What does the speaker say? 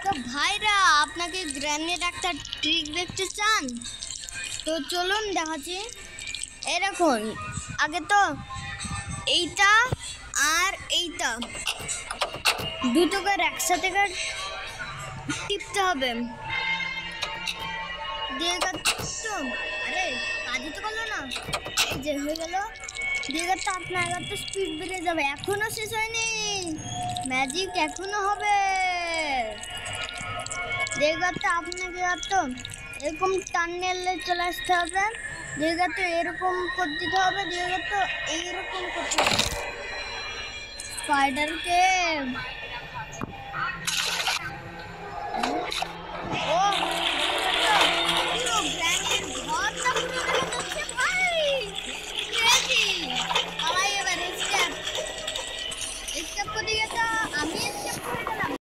তো ভাইরা আপনাকে গ্র্যানেড একটা ট্রিক দেখতে চান? তো চলুন দেখাচ্ছি। এই দেখুন, আগে তো এইটা আর এইটা দুটোকে একসাথে টিপতে হবে। দিয়ে তো আরে কাজই তো করলো না, এই যে হয়ে গেল। দিয়ে তো আপনার তো স্পিড বেড়ে যাবে। এখনো শেষ হয়নি, ম্যাজিক এখনো হবে। তো আপনাকে তো এরকম টানেলে চলে আসতে হবে। তো এরকম করে দিতে হবে। তো এইরকম করতে হবে। স্পাইডারকে